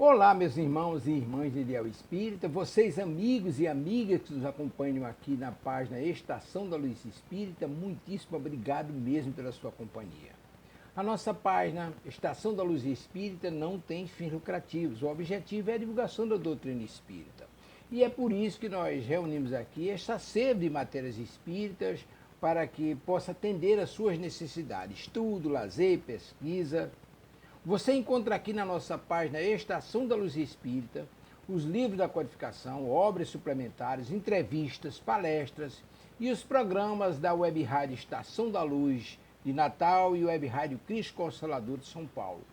Olá, meus irmãos e irmãs de Ideal Espírita, vocês amigos e amigas que nos acompanham aqui na página Estação da Luz Espírita, muitíssimo obrigado mesmo pela sua companhia. A nossa página Estação da Luz Espírita não tem fins lucrativos, o objetivo é a divulgação da doutrina espírita. E é por isso que nós reunimos aqui esta sede de matérias espíritas para que possa atender às suas necessidades, estudo, lazer, pesquisa. Você encontra aqui na nossa página Estação da Luz Espírita os livros da codificação, obras suplementares, entrevistas, palestras e os programas da Web Rádio Estação da Luz de Natal e Web Rádio Cristo Consolador de São Paulo.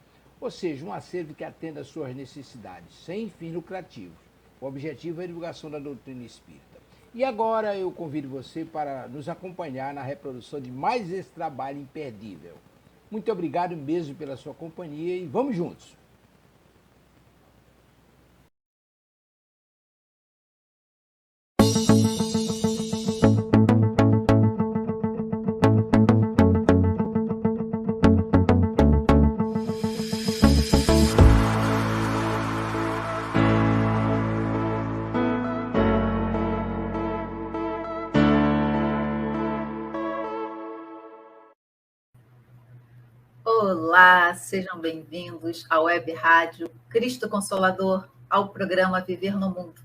Ou seja, um acervo que atenda às suas necessidades, sem fins lucrativos. O objetivo é a divulgação da doutrina espírita. E agora eu convido você para nos acompanhar na reprodução de mais esse trabalho imperdível. Muito obrigado mesmo pela sua companhia e vamos juntos! Olá, sejam bem-vindos à Web Rádio Cristo Consolador, ao programa Viver no Mundo,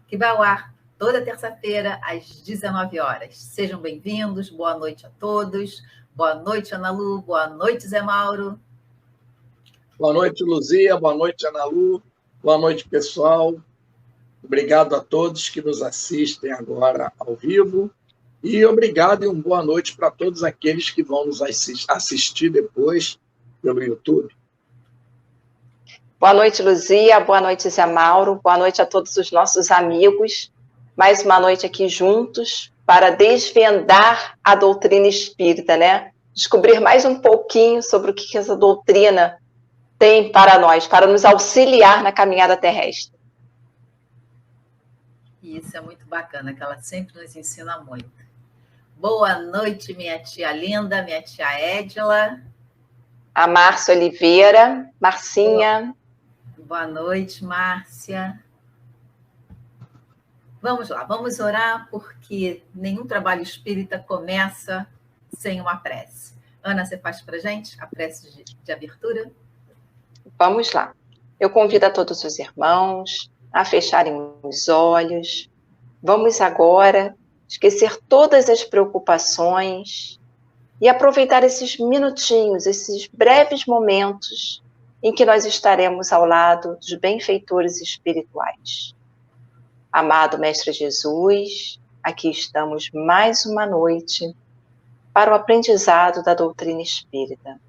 que vai ao ar toda terça-feira às 19 horas. Sejam bem-vindos, boa noite a todos. Boa noite, Ana Lu, boa noite, Zé Mauro. Boa noite, Luzia, boa noite, Ana Lu, boa noite, pessoal. Obrigado a todos que nos assistem agora ao vivo e obrigado e uma boa noite para todos aqueles que vão nos assistir depois pelo YouTube. Boa noite, Luzia. Boa noite, Zé Mauro. Boa noite a todos os nossos amigos. Mais uma noite aqui juntos para desvendar a doutrina espírita, né? Descobrir mais um pouquinho sobre o que essa doutrina tem para nós, para nos auxiliar na caminhada terrestre. Isso é muito bacana, que ela sempre nos ensina muito. Boa noite, minha tia linda, minha tia Edila. A Márcia Oliveira, Marcinha. Boa noite, Márcia. Vamos lá, vamos orar, porque nenhum trabalho espírita começa sem uma prece. Ana, você faz para a gente a prece de abertura? Vamos lá. Eu convido a todos os irmãos a fecharem os olhos. Vamos agora esquecer todas as preocupações e aproveitar esses minutinhos, esses breves momentos em que nós estaremos ao lado dos benfeitores espirituais. Amado Mestre Jesus, aqui estamos mais uma noite para o aprendizado da doutrina espírita.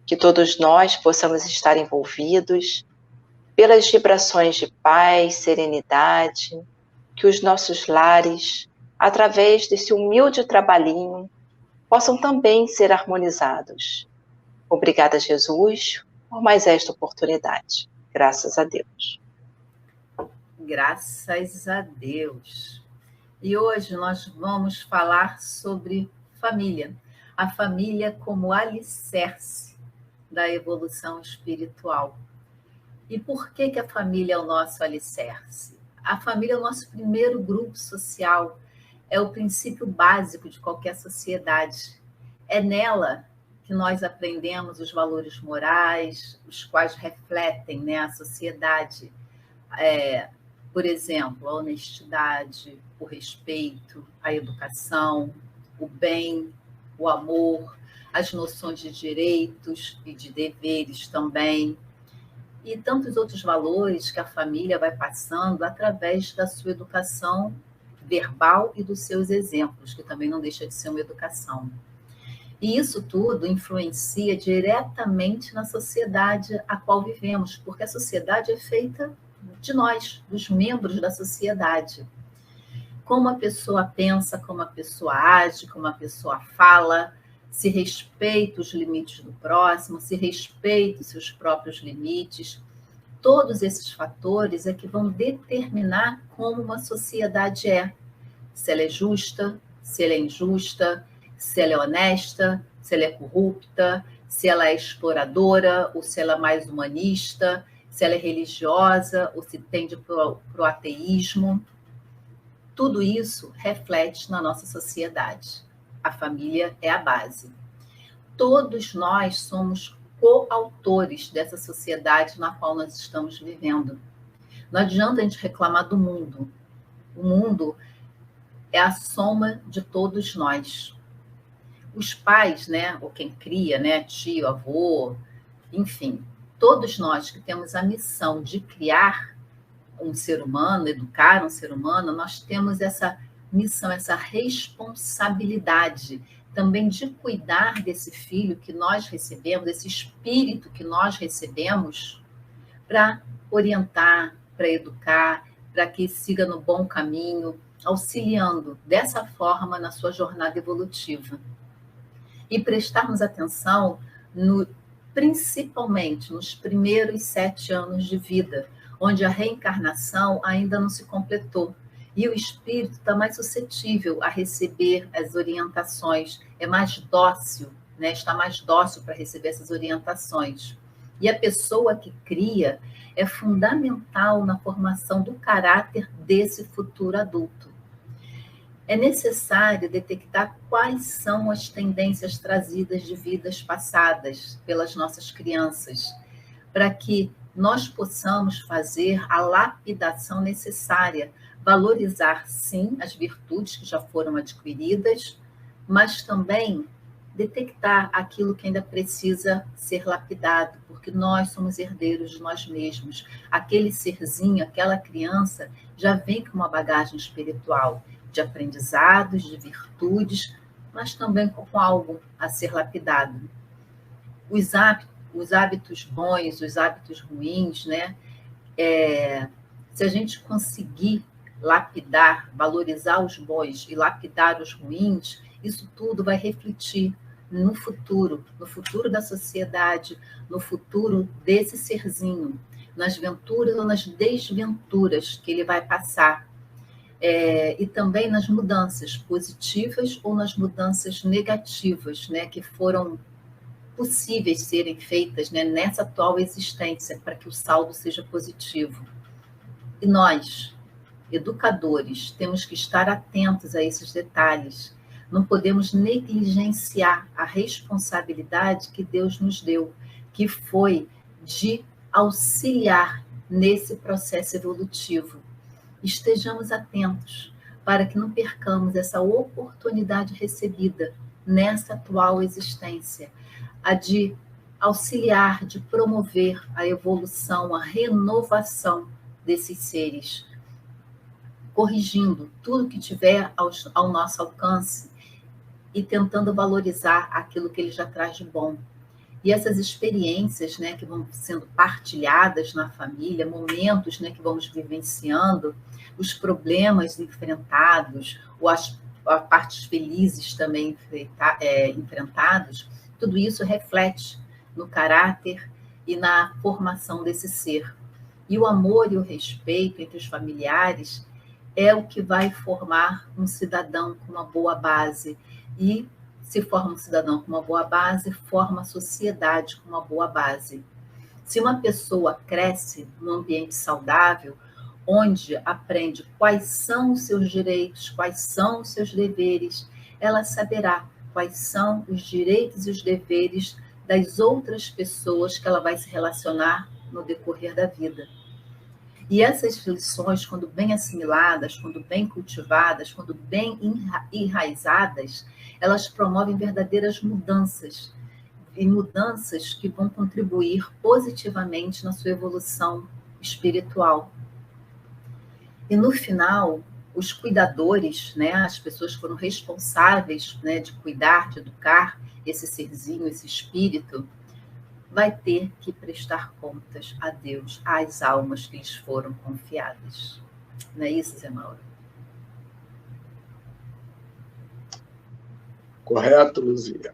Que todos nós possamos estar envolvidos pelas vibrações de paz, serenidade, que os nossos lares, através desse humilde trabalhinho, possam também ser harmonizados. Obrigada, Jesus, por mais esta oportunidade. Graças a Deus. Graças a Deus. E hoje nós vamos falar sobre família. A família como alicerce da evolução espiritual. E por que a família é o nosso alicerce? A família é o nosso primeiro grupo social, é o princípio básico de qualquer sociedade. É nela que nós aprendemos os valores morais, os quais refletem, né, a sociedade. Por exemplo, a honestidade, o respeito, a educação, o bem, o amor, as noções de direitos e de deveres também, e tantos outros valores que a família vai passando através da sua educação verbal e dos seus exemplos, que também não deixa de ser uma educação. E isso tudo influencia diretamente na sociedade a qual vivemos, porque a sociedade é feita de nós, dos membros da sociedade. Como a pessoa pensa, como a pessoa age, como a pessoa fala, se respeita os limites do próximo, se respeita os seus próprios limites. Todos esses fatores é que vão determinar como uma sociedade é. Se ela é justa, se ela é injusta, se ela é honesta, se ela é corrupta, se ela é exploradora ou se ela é mais humanista, se ela é religiosa ou se tende para o ateísmo. Tudo isso reflete na nossa sociedade. A família é a base. Todos nós somos coautores dessa sociedade na qual nós estamos vivendo. Não adianta a gente reclamar do mundo. O mundo é a soma de todos nós. Os pais, né, ou quem cria, né, tio, avô, enfim, todos nós que temos a missão de criar um ser humano, educar um ser humano, nós temos essa missão, essa responsabilidade também de cuidar desse filho que nós recebemos, desse espírito que nós recebemos, para orientar, para educar, para que siga no bom caminho, auxiliando dessa forma na sua jornada evolutiva. E prestarmos atenção, principalmente nos primeiros 7 anos de vida, onde a reencarnação ainda não se completou. E o espírito está mais suscetível a receber as orientações, é mais dócil, né? Está mais dócil para receber essas orientações. E a pessoa que cria é fundamental na formação do caráter desse futuro adulto. É necessário detectar quais são as tendências trazidas de vidas passadas pelas nossas crianças, para que nós possamos fazer a lapidação necessária, valorizar, sim, as virtudes que já foram adquiridas, mas também detectar aquilo que ainda precisa ser lapidado, porque nós somos herdeiros de nós mesmos. Aquele serzinho, aquela criança, já vem com uma bagagem espiritual, de aprendizados, de virtudes, mas também com algo a ser lapidado. Os hábitos bons, os hábitos ruins, né? Se a gente conseguir lapidar, valorizar os bons e lapidar os ruins, isso tudo vai refletir no futuro da sociedade, no futuro desse serzinho, nas venturas ou nas desventuras que ele vai passar. E também nas mudanças positivas ou nas mudanças negativas, né, que foram possíveis serem feitas, né, nessa atual existência, para que o saldo seja positivo. E nós, educadores, temos que estar atentos a esses detalhes. Não podemos negligenciar a responsabilidade que Deus nos deu, que foi de auxiliar nesse processo evolutivo. Estejamos atentos para que não percamos essa oportunidade recebida nessa atual existência, a de auxiliar, de promover a evolução, a renovação desses seres, corrigindo tudo que tiver ao nosso alcance e tentando valorizar aquilo que ele já traz de bom. E essas experiências, né, que vão sendo partilhadas na família, momentos, né, que vamos vivenciando, os problemas enfrentados, ou as partes felizes também enfrentados, tudo isso reflete no caráter e na formação desse ser. E o amor e o respeito entre os familiares é o que vai formar um cidadão com uma boa base. E se forma um cidadão com uma boa base, forma a sociedade com uma boa base. Se uma pessoa cresce num ambiente saudável, onde aprende quais são os seus direitos, quais são os seus deveres, ela saberá quais são os direitos e os deveres das outras pessoas que ela vai se relacionar no decorrer da vida. E essas lições, quando bem assimiladas, quando bem cultivadas, quando bem enraizadas, elas promovem verdadeiras mudanças, e mudanças que vão contribuir positivamente na sua evolução espiritual. E no final, os cuidadores, né, as pessoas que foram responsáveis, né, de cuidar, de educar esse serzinho, esse espírito, vai ter que prestar contas a Deus, às almas que lhes foram confiadas. Não é isso, Zé Mauro? Correto, Luzia.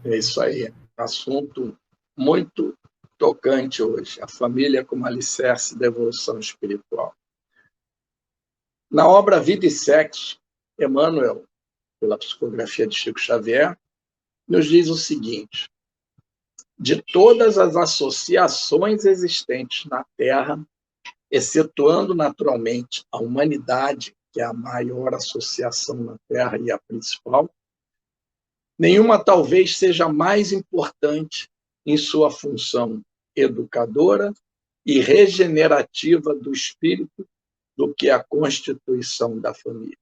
É isso aí. Assunto muito tocante hoje. A família como alicerce da evolução espiritual. Na obra Vida e Sexo, Emmanuel, pela psicografia de Chico Xavier, nos diz o seguinte: de todas as associações existentes na Terra, excetuando naturalmente a humanidade, que é a maior associação na Terra e a principal, nenhuma talvez seja mais importante em sua função educadora e regenerativa do espírito do que a constituição da família.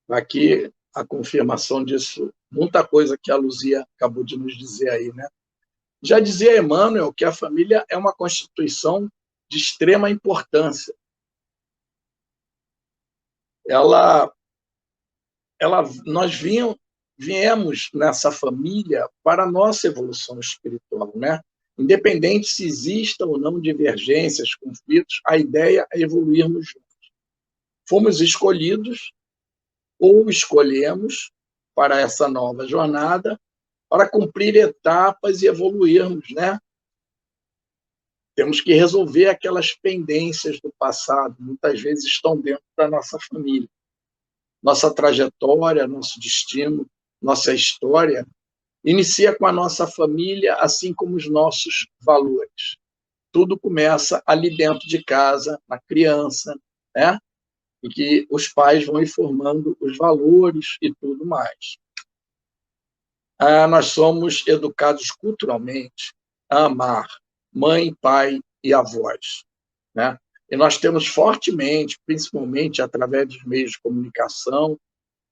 Aqui a confirmação disso, muita coisa que a Luzia acabou de nos dizer aí, né? Já dizia Emmanuel que a família é uma constituição de extrema importância. Nós viemos nessa família para a nossa evolução espiritual, né? Independente se exista ou não divergências, conflitos, a ideia é evoluirmos juntos. Fomos escolhidos ou escolhemos para essa nova jornada para cumprir etapas e evoluirmos, né? Temos que resolver aquelas pendências do passado, muitas vezes estão dentro da nossa família. Nossa trajetória, nosso destino, nossa história inicia com a nossa família, assim como os nossos valores. Tudo começa ali dentro de casa, na criança, né? E que os pais vão informando os valores e tudo mais. Nós somos educados culturalmente a amar mãe, pai e avós, né? E nós temos fortemente, principalmente através dos meios de comunicação,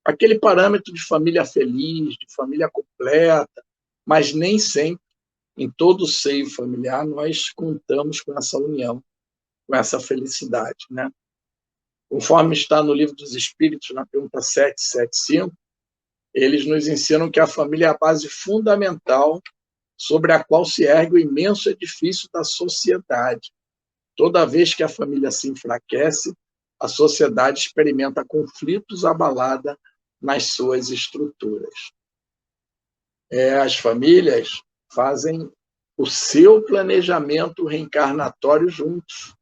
aquele parâmetro de família feliz, de família completa, mas nem sempre, em todo o seio familiar, nós contamos com essa união, com essa felicidade, né? Conforme está no Livro dos Espíritos, na pergunta 775, eles nos ensinam que a família é a base fundamental sobre a qual se ergue o imenso edifício da sociedade. Toda vez que a família se enfraquece, a sociedade experimenta conflitos abalada nas suas estruturas. As famílias fazem o seu planejamento reencarnatório juntos.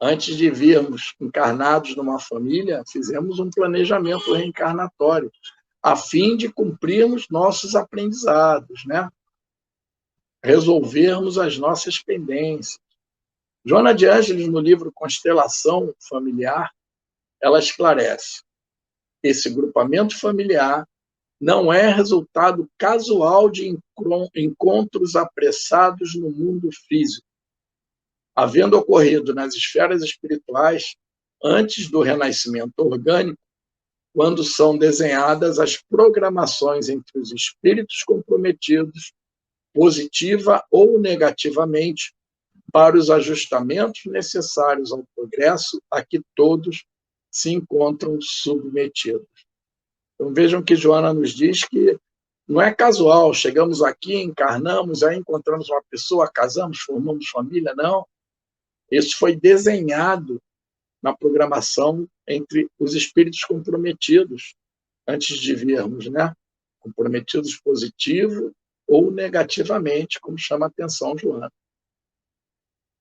Antes de virmos encarnados numa família, fizemos um planejamento reencarnatório, a fim de cumprirmos nossos aprendizados, né? Resolvermos as nossas pendências. Joana de Ângeles, no livro Constelação Familiar, ela esclarece: esse grupamento familiar não é resultado casual de encontros apressados no mundo físico, havendo ocorrido nas esferas espirituais antes do renascimento orgânico, quando são desenhadas as programações entre os espíritos comprometidos, positiva ou negativamente, para os ajustamentos necessários ao progresso a que todos se encontram submetidos. Então vejam que Joana nos diz que não é casual, chegamos aqui, encarnamos, aí encontramos uma pessoa, casamos, formamos família, não. Isso foi desenhado na programação entre os espíritos comprometidos, antes de virmos, né? Comprometidos positivo ou negativamente, como chama a atenção Joana.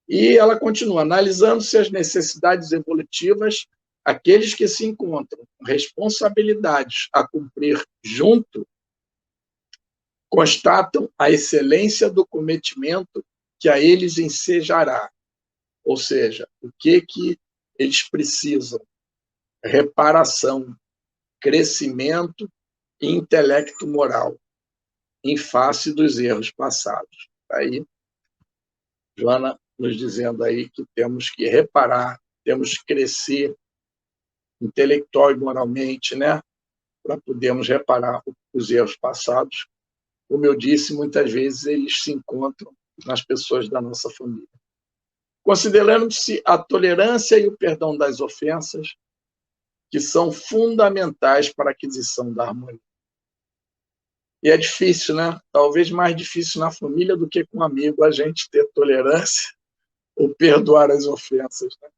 E ela continua, analisando-se as necessidades evolutivas, aqueles que se encontram com responsabilidades a cumprir junto, constatam a excelência do cometimento que a eles ensejará. Ou seja, o que eles precisam? Reparação, crescimento e intelecto moral, em face dos erros passados. Aí, Joana nos dizendo aí que temos que reparar, temos que crescer intelectual e moralmente, né? Para podermos reparar os erros passados. Como eu disse, muitas vezes eles se encontram nas pessoas da nossa família. Considerando-se a tolerância e o perdão das ofensas, que são fundamentais para a aquisição da harmonia. E é difícil, né? Talvez mais difícil na família do que com um amigo a gente ter tolerância ou perdoar as ofensas, né?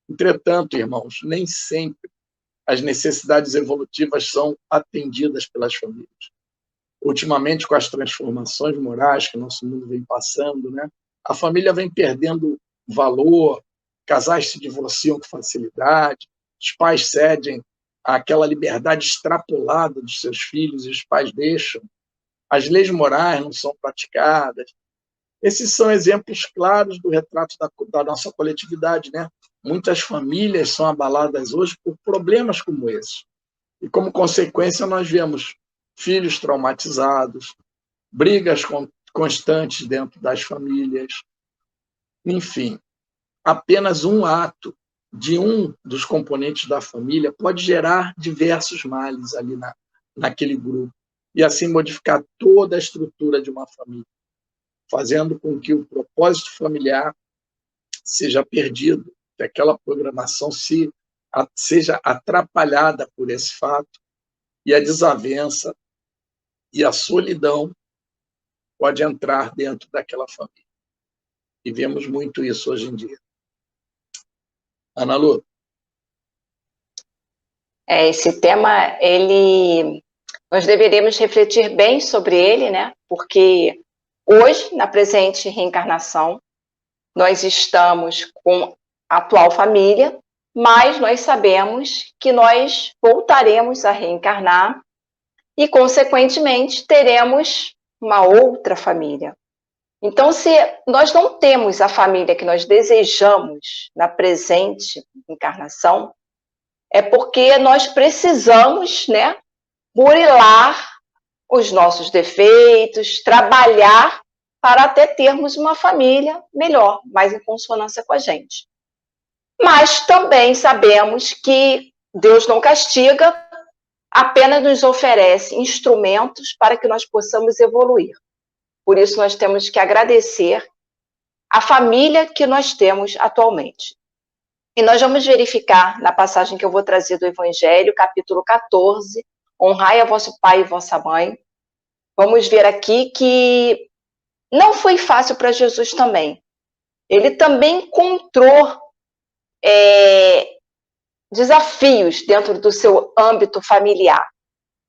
Entretanto, irmãos, nem sempre as necessidades evolutivas são atendidas pelas famílias. Ultimamente, com as transformações morais que o nosso mundo vem passando, né? A família vem perdendo valor, casais se divorciam com facilidade, os pais cedem àquela liberdade extrapolada dos seus filhos e os pais deixam as leis morais não são praticadas. Esses são exemplos claros do retrato da nossa coletividade, né? Muitas famílias são abaladas hoje por problemas como esses. E, como consequência, nós vemos filhos traumatizados, brigas constantes dentro das famílias. Enfim, apenas um ato de um dos componentes da família pode gerar diversos males ali naquele grupo e assim modificar toda a estrutura de uma família, fazendo com que o propósito familiar seja perdido, que aquela programação seja atrapalhada por esse fato, e a desavença e a solidão pode entrar dentro daquela família. E vemos muito isso hoje em dia. Ana Lu? Esse tema, nós deveríamos refletir bem sobre ele, né? Porque hoje, na presente reencarnação, nós estamos com a atual família, mas nós sabemos que nós voltaremos a reencarnar e, consequentemente, teremos uma outra família. Então, se nós não temos a família que nós desejamos na presente encarnação, é porque nós precisamos, né, burilar os nossos defeitos, trabalhar para até termos uma família melhor, mais em consonância com a gente. Mas também sabemos que Deus não castiga, apenas nos oferece instrumentos para que nós possamos evoluir. Por isso, nós temos que agradecer a família que nós temos atualmente. E nós vamos verificar na passagem que eu vou trazer do Evangelho, capítulo 14, honrai a vosso pai e vossa mãe. Vamos ver aqui que não foi fácil para Jesus também. Ele também encontrou desafios dentro do seu âmbito familiar.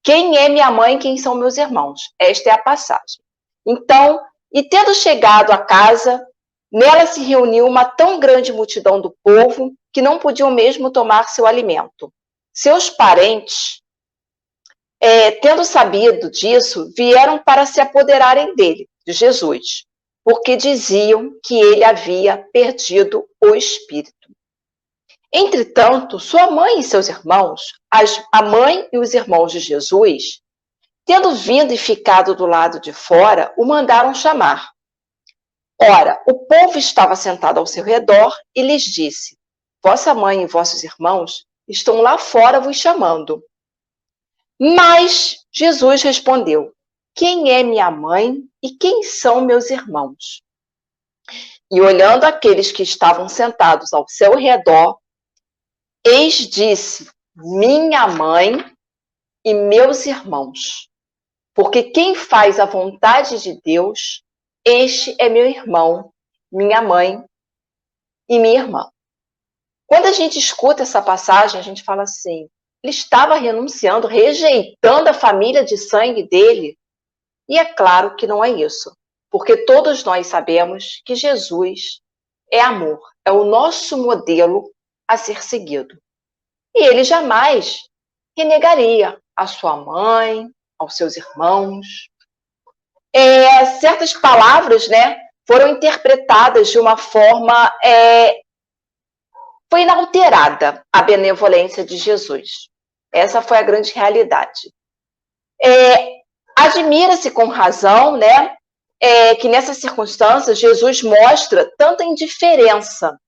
Quem é minha mãe, quem são meus irmãos? Esta é a passagem. Então, e tendo chegado à casa, nela se reuniu uma tão grande multidão do povo que não podiam mesmo tomar seu alimento. Seus parentes, tendo sabido disso, vieram para se apoderarem dele, de Jesus, porque diziam que ele havia perdido o espírito. Entretanto, sua mãe e seus irmãos, a mãe e os irmãos de Jesus, tendo vindo e ficado do lado de fora, o mandaram chamar. Ora, o povo estava sentado ao seu redor e lhes disse: vossa mãe e vossos irmãos estão lá fora vos chamando. Mas Jesus respondeu: quem é minha mãe e quem são meus irmãos? E olhando aqueles que estavam sentados ao seu redor, eis disse: minha mãe e meus irmãos. Porque quem faz a vontade de Deus, este é meu irmão, minha mãe e minha irmã. Quando a gente escuta essa passagem, a gente fala assim: ele estava renunciando, rejeitando a família de sangue dele? E é claro que não é isso, porque todos nós sabemos que Jesus é amor, é o nosso modelo a ser seguido. E ele jamais renegaria a sua mãe, aos seus irmãos. Certas palavras, né, foram interpretadas de uma forma... foi inalterada a benevolência de Jesus. Essa foi a grande realidade. Admira-se com razão, né, que nessas circunstâncias Jesus mostra tanta indiferença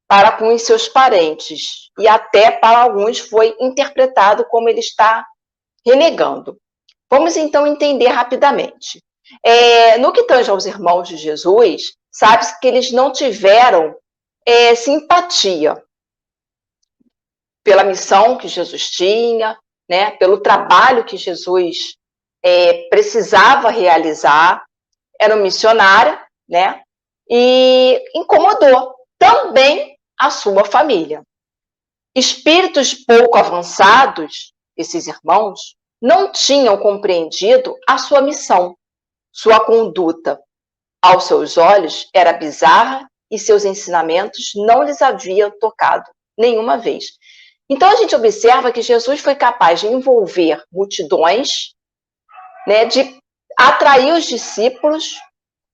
para com os seus parentes, e até para alguns foi interpretado como ele está renegando. Vamos então entender rapidamente. No que tange aos irmãos de Jesus, sabe-se que eles não tiveram simpatia pela missão que Jesus tinha, né, pelo trabalho que Jesus precisava realizar. Era um missionário, né, e incomodou também a sua família. Espíritos pouco avançados, esses irmãos, não tinham compreendido a sua missão. Sua conduta, aos seus olhos, era bizarra e seus ensinamentos não lhes haviam tocado nenhuma vez. Então, a gente observa que Jesus foi capaz de envolver multidões, né, de atraiu os discípulos,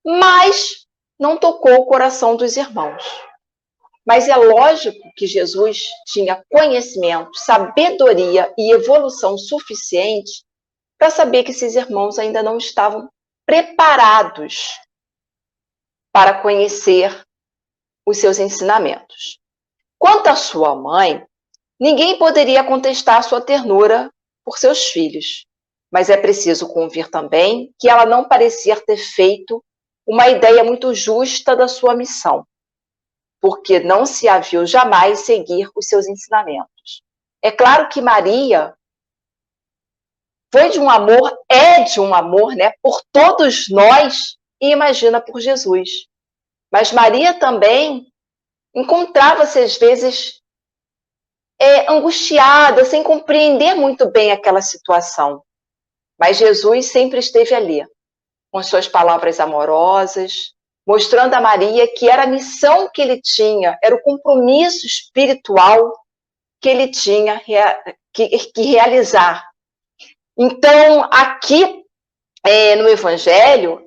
mas não tocou o coração dos irmãos. Mas é lógico que Jesus tinha conhecimento, sabedoria e evolução suficiente para saber que esses irmãos ainda não estavam preparados para conhecer os seus ensinamentos. Quanto à sua mãe, ninguém poderia contestar sua ternura por seus filhos, mas é preciso convir também que ela não parecia ter feito uma ideia muito justa da sua missão, porque não se a viu jamais seguir os seus ensinamentos. É claro que Maria foi de um amor, é de um amor, né, por todos nós, e imagina por Jesus. Mas Maria também encontrava-se às vezes angustiada, sem compreender muito bem aquela situação. Mas Jesus sempre esteve ali, com suas palavras amorosas, mostrando a Maria que era a missão que ele tinha, era o compromisso espiritual que ele tinha que realizar. Então, aqui no Evangelho,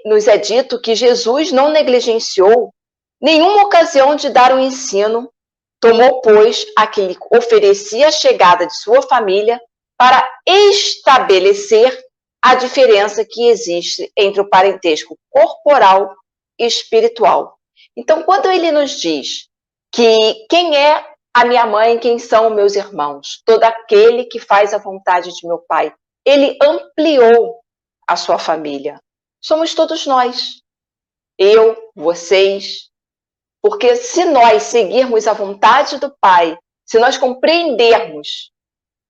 nos é dito que Jesus não negligenciou nenhuma ocasião de dar um ensino, tomou, pois, a que lhe oferecia a chegada de sua família para estabelecer a diferença que existe entre o parentesco corporal e espiritual. Então, quando ele nos diz que quem é a minha mãe, quem são meus irmãos, todo aquele que faz a vontade de meu Pai, ele ampliou a sua família. Somos todos nós, eu, vocês, porque se nós seguirmos a vontade do Pai, se nós compreendermos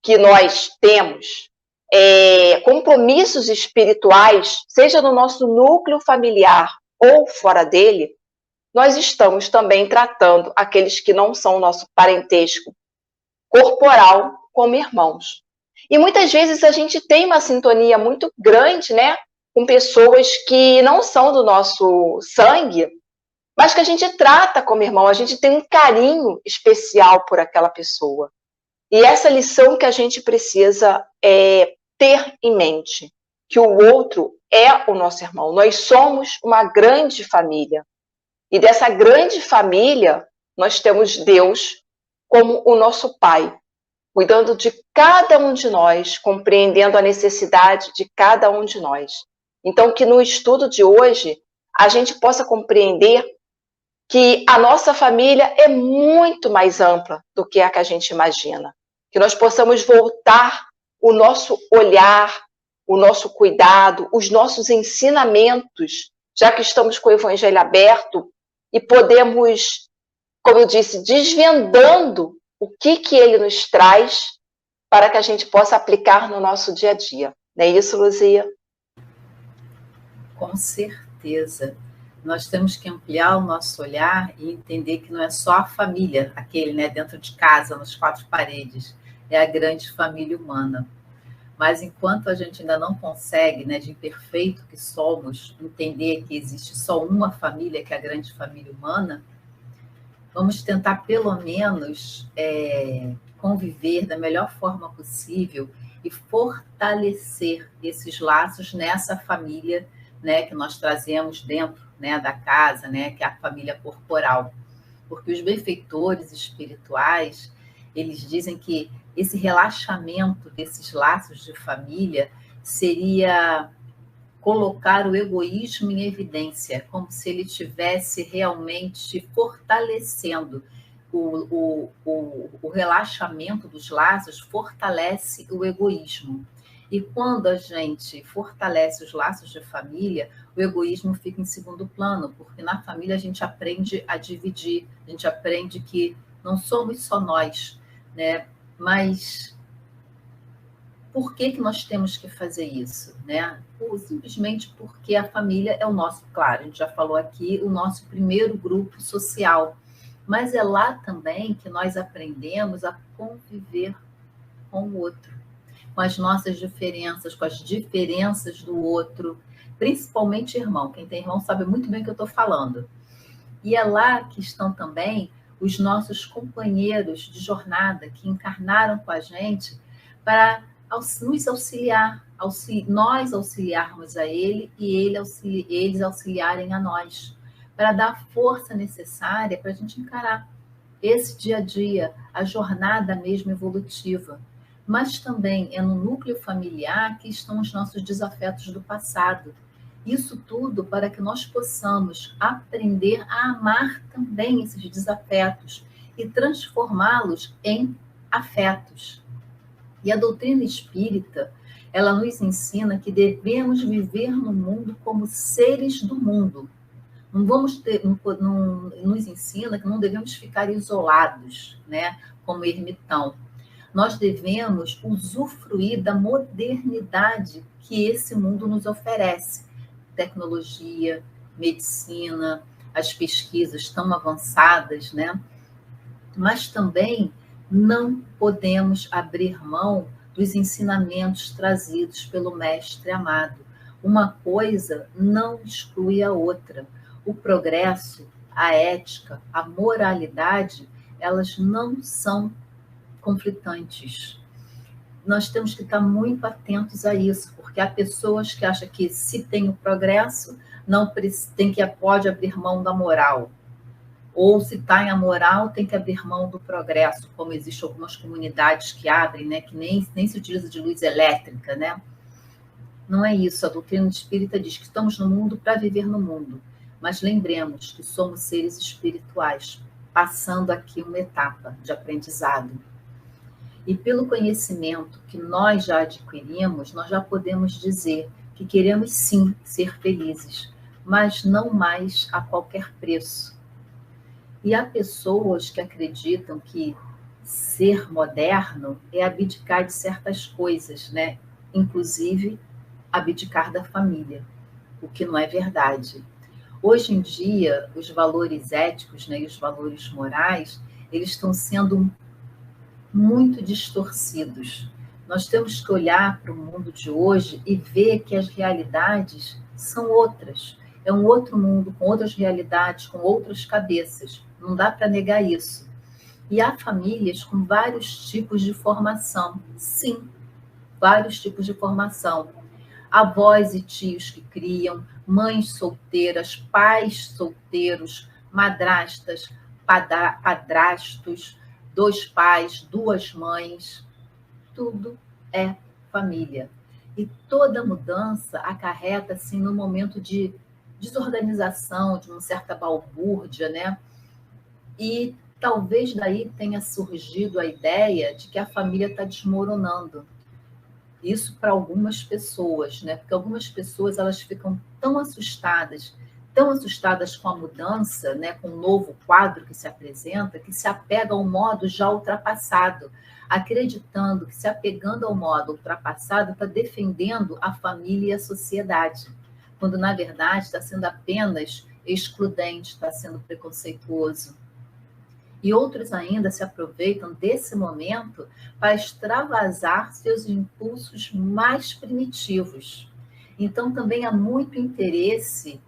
que nós temos compromissos espirituais, seja no nosso núcleo familiar ou fora dele, nós estamos também tratando aqueles que não são nosso parentesco corporal como irmãos. E muitas vezes a gente tem uma sintonia muito grande, né, com pessoas que não são do nosso sangue, mas que a gente trata como irmão, a gente tem um carinho especial por aquela pessoa. E essa lição que a gente precisa ter em mente, que o outro é o nosso irmão. Nós somos uma grande família. E dessa grande família, nós temos Deus como o nosso Pai, cuidando de cada um de nós, compreendendo a necessidade de cada um de nós. Então, que no estudo de hoje, a gente possa compreender que a nossa família é muito mais ampla do que a que a gente imagina. Que nós possamos voltar o nosso olhar, o nosso cuidado, os nossos ensinamentos, já que estamos com o Evangelho aberto, e podemos, como eu disse, desvendando o que ele nos traz para que a gente possa aplicar no nosso dia a dia. Não é isso, Luzia? Com certeza. Nós temos que ampliar o nosso olhar e entender que não é só a família, aquele, né, dentro de casa, nas quatro paredes, é a grande família humana. Mas enquanto a gente ainda não consegue, né, de imperfeito que somos, entender que existe só uma família, que é a grande família humana, vamos tentar pelo menos conviver da melhor forma possível e fortalecer esses laços nessa família, né, que nós trazemos dentro, né, da casa, né, que é a família corporal. Porque os benfeitores espirituais, eles dizem que esse relaxamento desses laços de família seria colocar o egoísmo em evidência, como se ele estivesse realmente fortalecendo o relaxamento dos laços, fortalece o egoísmo. E quando a gente fortalece os laços de família, o egoísmo fica em segundo plano, porque na família a gente aprende a dividir, a gente aprende que não somos só nós, né? Mas por que nós temos que fazer isso, né? Simplesmente porque a família é o nosso, claro, a gente já falou aqui, o nosso primeiro grupo social. Mas é lá também que nós aprendemos a conviver com o outro, com as nossas diferenças, com as diferenças do outro, principalmente irmão. Quem tem irmão sabe muito bem o que eu estou falando. E é lá que estão também os nossos companheiros de jornada que encarnaram com a gente para nos auxiliar, nós auxiliarmos a ele e eles auxiliarem a nós, para dar a força necessária para a gente encarar esse dia a dia, a jornada mesmo evolutiva. Mas também é no núcleo familiar que estão os nossos desafetos do passado. Isso tudo para que nós possamos aprender a amar também esses desafetos e transformá-los em afetos. E a doutrina espírita, ela nos ensina que devemos viver no mundo como seres do mundo. Nos ensina que não devemos ficar isolados, né, como ermitão. Nós devemos usufruir da modernidade que esse mundo nos oferece. Tecnologia, medicina, as pesquisas tão avançadas, né? Mas também não podemos abrir mão dos ensinamentos trazidos pelo Mestre amado. Uma coisa não exclui a outra. O progresso, a ética, a moralidade, elas não são conflitantes. Nós temos que estar muito atentos a isso, porque há pessoas que acham que se tem o progresso, não pode abrir mão da moral. Ou se está em a moral, tem que abrir mão do progresso, como existem algumas comunidades que abrem, né, que nem se utiliza de luz elétrica, né? Não é isso. A doutrina espírita diz que estamos no mundo para viver no mundo. Mas lembremos que somos seres espirituais, passando aqui uma etapa de aprendizado. E pelo conhecimento que nós já adquirimos, nós já podemos dizer que queremos sim ser felizes, mas não mais a qualquer preço. E há pessoas que acreditam que ser moderno é abdicar de certas coisas, né? Inclusive abdicar da família, o que não é verdade. Hoje em dia, os valores éticos, né, e os valores morais, eles estão sendo muito distorcidos. Nós temos que olhar para o mundo de hoje e ver que as realidades são outras. É um outro mundo, com outras realidades, com outras cabeças. Não dá para negar isso. E há famílias com vários tipos de formação. Sim, vários tipos de formação. Avós e tios que criam, mães solteiras, pais solteiros, madrastas, padrastos, 2 pais, 2 mães. Tudo é família. E toda mudança acarreta, assim, num momento de desorganização, de uma certa balbúrdia, né? E talvez daí tenha surgido a ideia de que a família está desmoronando. Isso para algumas pessoas, né? Porque algumas pessoas elas ficam tão assustadas com a mudança, né? Com o novo quadro que se apresenta, que se apega ao modo já ultrapassado, acreditando que se apegando ao modo ultrapassado está defendendo a família e a sociedade, quando na verdade está sendo apenas excludente, está sendo preconceituoso. E outros ainda se aproveitam desse momento para extravasar seus impulsos mais primitivos. Então, também há muito interesse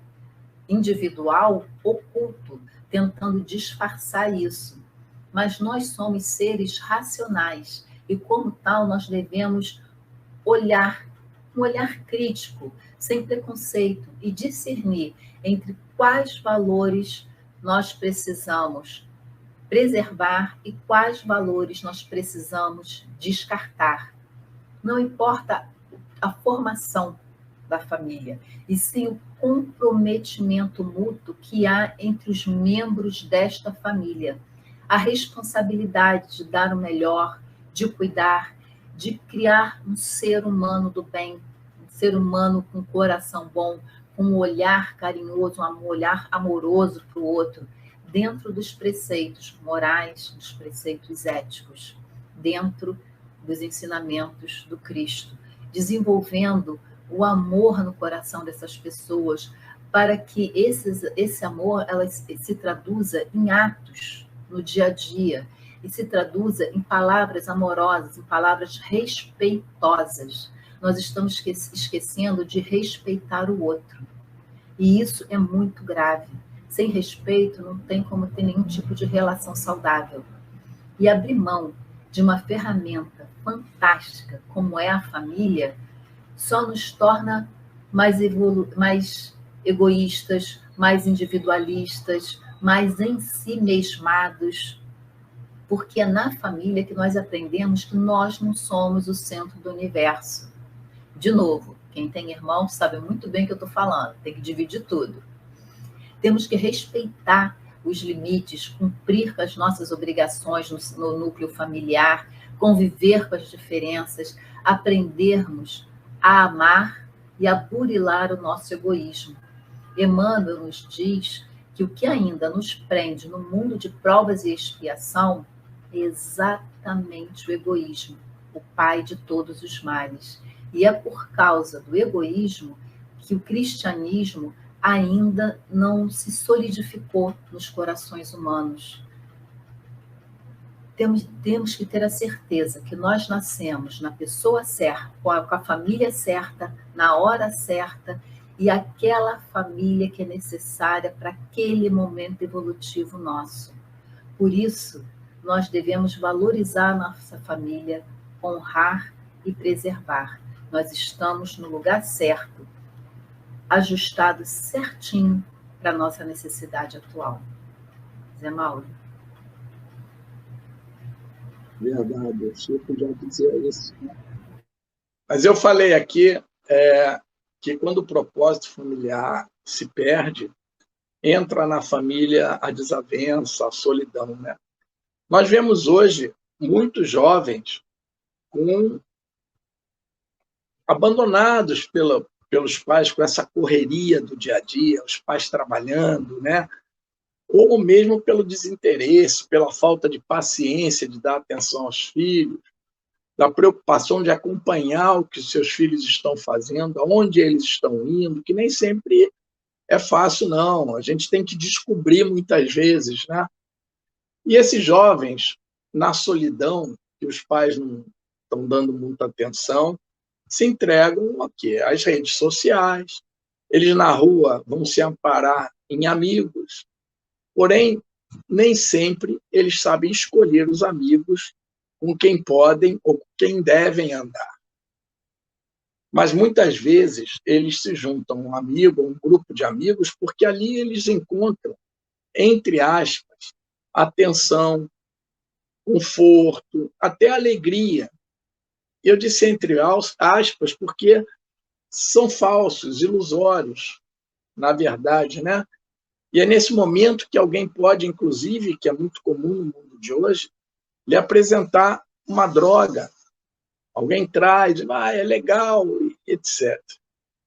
individual oculto, tentando disfarçar isso. Mas nós somos seres racionais e, como tal, nós devemos olhar, um olhar crítico, sem preconceito, e discernir entre quais valores nós precisamos preservar e quais valores nós precisamos descartar. Não importa a formação da família, e sim o comprometimento mútuo que há entre os membros desta família. A responsabilidade de dar o melhor, de cuidar, de criar um ser humano do bem, um ser humano com coração bom, com um olhar carinhoso, um olhar amoroso para o outro, dentro dos preceitos morais, dos preceitos éticos, dentro dos ensinamentos do Cristo, desenvolvendo o amor no coração dessas pessoas, para que esse amor se traduza em atos no dia a dia, e se traduza em palavras amorosas, em palavras respeitosas. Nós estamos esquecendo de respeitar o outro, e isso é muito grave. Sem respeito, não tem como ter nenhum tipo de relação saudável. E abrir mão de uma ferramenta fantástica, como é a família, só nos torna mais egoístas, mais individualistas, mais em si mesmados, porque é na família que nós aprendemos que nós não somos o centro do universo. De novo, quem tem irmão sabe muito bem o que eu estou falando, tem que dividir tudo. Temos que respeitar os limites, cumprir com as nossas obrigações no núcleo familiar, conviver com as diferenças, aprendermos a amar e a burilar o nosso egoísmo. Emmanuel nos diz que o que ainda nos prende no mundo de provas e expiação é exatamente o egoísmo, o pai de todos os males. E é por causa do egoísmo que o cristianismo ainda não se solidificou nos corações humanos. Temos que ter a certeza que nós nascemos na pessoa certa, com a família certa, na hora certa, e aquela família que é necessária para aquele momento evolutivo nosso. Por isso, nós devemos valorizar a nossa família, honrar e preservar. Nós estamos no lugar certo, ajustado certinho para a nossa necessidade atual. Zé Mauro. Verdade, o Chico já dizia isso. Mas eu falei aqui que quando o propósito familiar se perde, entra na família a desavença, a solidão, né? Nós vemos hoje muitos jovens abandonados pelos pais, com essa correria do dia a dia, os pais trabalhando, né? Ou mesmo pelo desinteresse, pela falta de paciência de dar atenção aos filhos, da preocupação de acompanhar o que seus filhos estão fazendo, aonde eles estão indo, que nem sempre é fácil, não. A gente tem que descobrir muitas vezes, né? E esses jovens, na solidão, que os pais não estão dando muita atenção, se entregam às redes sociais. Eles na rua vão se amparar em amigos, porém, nem sempre eles sabem escolher os amigos com quem podem ou com quem devem andar. Mas muitas vezes eles se juntam a um amigo, a um grupo de amigos, porque ali eles encontram, entre aspas, atenção, conforto, até alegria. Eu disse entre aspas porque são falsos, ilusórios, na verdade, né? E é nesse momento que alguém pode, inclusive, que é muito comum no mundo de hoje, lhe apresentar uma droga. Alguém traz, é legal, etc.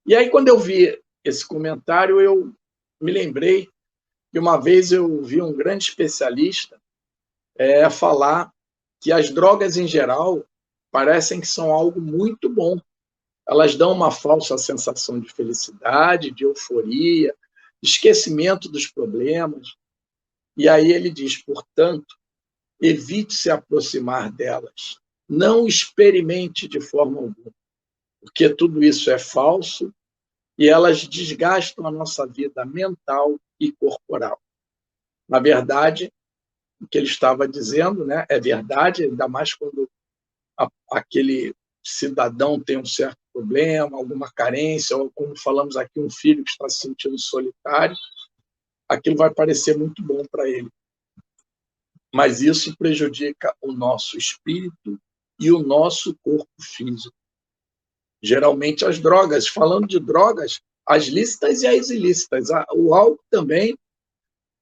E aí, quando eu vi esse comentário, eu me lembrei que uma vez eu vi um grande especialista falar que as drogas, em geral, parecem que são algo muito bom. Elas dão uma falsa sensação de felicidade, de euforia, esquecimento dos problemas. E aí ele diz, portanto, evite se aproximar delas. Não experimente de forma alguma, porque tudo isso é falso e elas desgastam a nossa vida mental e corporal. Na verdade, o que ele estava dizendo, né, é verdade, ainda mais quando aquele cidadão tem um certo problema, alguma carência, ou como falamos aqui, um filho que está se sentindo solitário, aquilo vai parecer muito bom para ele. Mas isso prejudica o nosso espírito e o nosso corpo físico. Geralmente as drogas, falando de drogas, as lícitas e as ilícitas, o álcool também,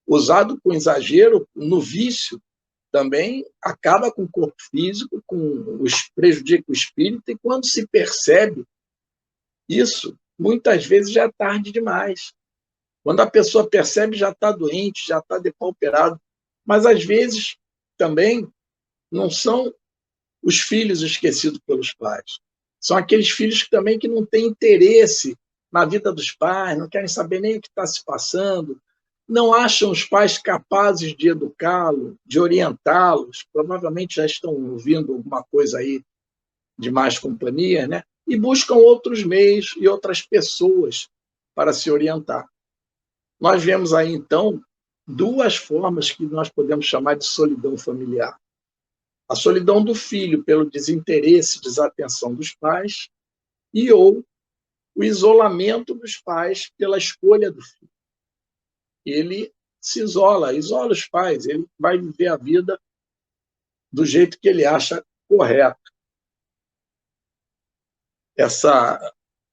usado com exagero, no vício, também acaba com o corpo físico, prejudica o espírito, e quando se percebe isso, muitas vezes já é tarde demais. Quando a pessoa percebe, já está doente, já está depauperado. Mas, às vezes, também não são os filhos esquecidos pelos pais. São aqueles filhos que não têm interesse na vida dos pais, não querem saber nem o que está se passando, não acham os pais capazes de educá-los, de orientá-los, provavelmente já estão ouvindo alguma coisa aí de más companhia, né? E buscam outros meios e outras pessoas para se orientar. Nós vemos aí, então, duas formas que nós podemos chamar de solidão familiar. A solidão do filho pelo desinteresse, desatenção dos pais, ou o isolamento dos pais pela escolha do filho. Ele se isola os pais, ele vai viver a vida do jeito que ele acha correto.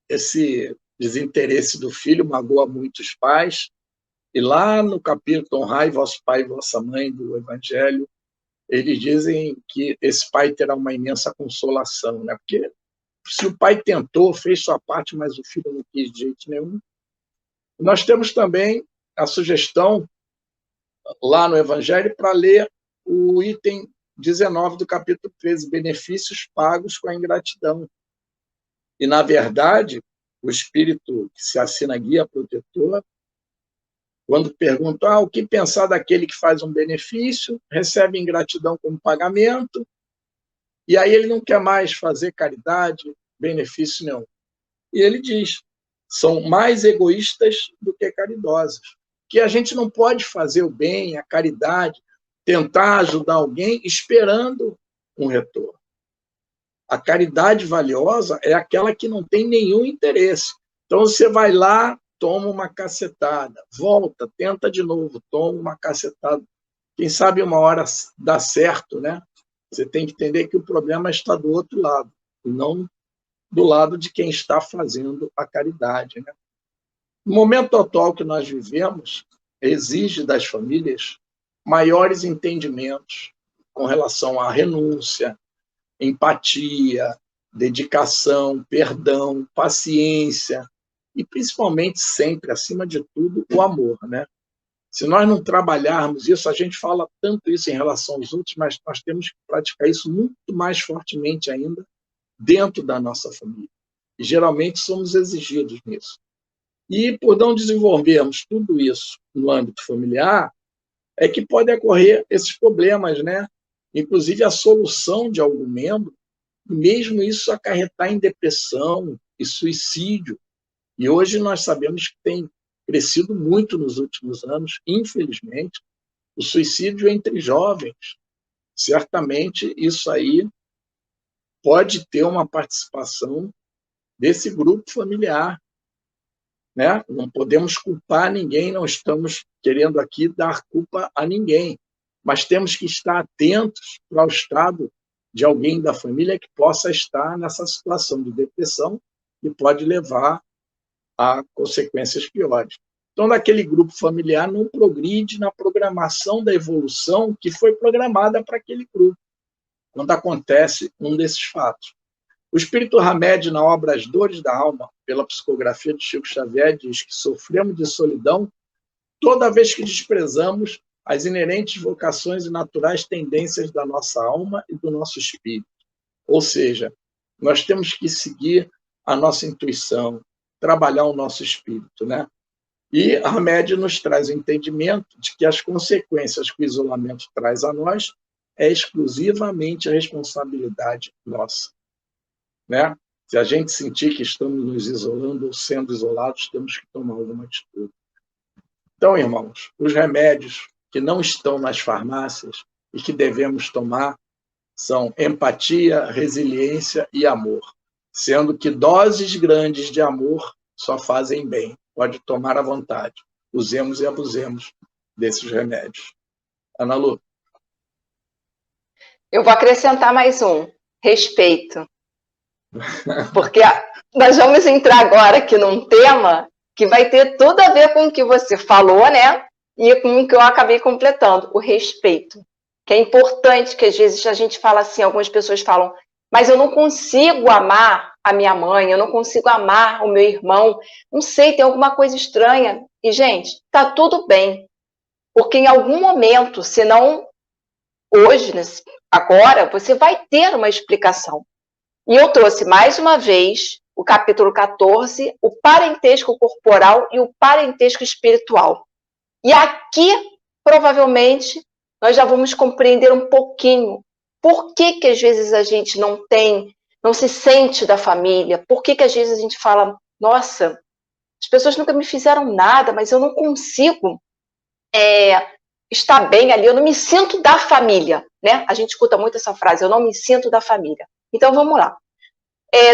Esse desinteresse do filho magoa muitos pais, e lá no capítulo Honrai vosso pai e vossa mãe do Evangelho, eles dizem que esse pai terá uma imensa consolação, né? Porque se o pai tentou, fez sua parte, mas o filho não quis de jeito nenhum. Nós temos também a sugestão lá no Evangelho para ler o item 19 do capítulo 13, benefícios pagos com a ingratidão. E, na verdade, o espírito que se assina guia protetor, quando pergunta o que pensar daquele que faz um benefício, recebe ingratidão como pagamento, e aí ele não quer mais fazer caridade, benefício nenhum. E ele diz, são mais egoístas do que caridosos. Que a gente não pode fazer o bem, a caridade, tentar ajudar alguém esperando um retorno. A caridade valiosa é aquela que não tem nenhum interesse. Então você vai lá, toma uma cacetada, volta, tenta de novo, toma uma cacetada. Quem sabe uma hora dá certo, né? Você tem que entender que o problema está do outro lado, não do lado de quem está fazendo a caridade, né? O momento atual que nós vivemos exige das famílias maiores entendimentos com relação à renúncia, empatia, dedicação, perdão, paciência e, principalmente, sempre, acima de tudo, o amor, né? Se nós não trabalharmos isso, a gente fala tanto isso em relação aos outros, mas nós temos que praticar isso muito mais fortemente ainda dentro da nossa família. E, geralmente, somos exigidos nisso. E, por não desenvolvermos tudo isso no âmbito familiar, é que podem ocorrer esses problemas, né? Inclusive a solução de algum membro, mesmo isso acarretar em depressão e suicídio. E hoje nós sabemos que tem crescido muito nos últimos anos, infelizmente, o suicídio entre jovens. Certamente isso aí pode ter uma participação desse grupo familiar, né? Não podemos culpar ninguém, não estamos querendo aqui dar culpa a ninguém, mas temos que estar atentos para o estado de alguém da família que possa estar nessa situação de depressão e pode levar a consequências piores. Então, naquele grupo familiar não progride na programação da evolução que foi programada para aquele grupo, quando acontece um desses fatos. O espírito Hamed, na obra As Dores da Alma, pela psicografia de Chico Xavier, diz que sofremos de solidão toda vez que desprezamos as inerentes vocações e naturais tendências da nossa alma e do nosso espírito. Ou seja, nós temos que seguir a nossa intuição, trabalhar o nosso espírito, né? E Hamed nos traz o entendimento de que as consequências que o isolamento traz a nós é exclusivamente a responsabilidade nossa, né? Se a gente sentir que estamos nos isolando ou sendo isolados, temos que tomar alguma atitude. Então, irmãos, os remédios que não estão nas farmácias e que devemos tomar são empatia, resiliência e amor, sendo que doses grandes de amor só fazem bem. Pode tomar à vontade. Usemos e abusemos desses remédios. Ana Lu. Eu vou acrescentar mais um. Respeito. Porque nós vamos entrar agora aqui num tema que vai ter tudo a ver com o que você falou, né? E com o que eu acabei completando, o respeito. Que é importante, que às vezes a gente fala assim, algumas pessoas falam, mas eu não consigo amar a minha mãe, eu não consigo amar o meu irmão, não sei, tem alguma coisa estranha. E, gente, tá tudo bem. Porque em algum momento, se não hoje, agora, você vai ter uma explicação. E eu trouxe mais uma vez o capítulo 14, o parentesco corporal e o parentesco espiritual. E aqui, provavelmente, nós já vamos compreender um pouquinho por que às vezes a gente não se sente da família, por que às vezes a gente fala, nossa, as pessoas nunca me fizeram nada, mas eu não consigo está bem ali, eu não me sinto da família, né? A gente escuta muito essa frase, eu não me sinto da família. Então, vamos lá.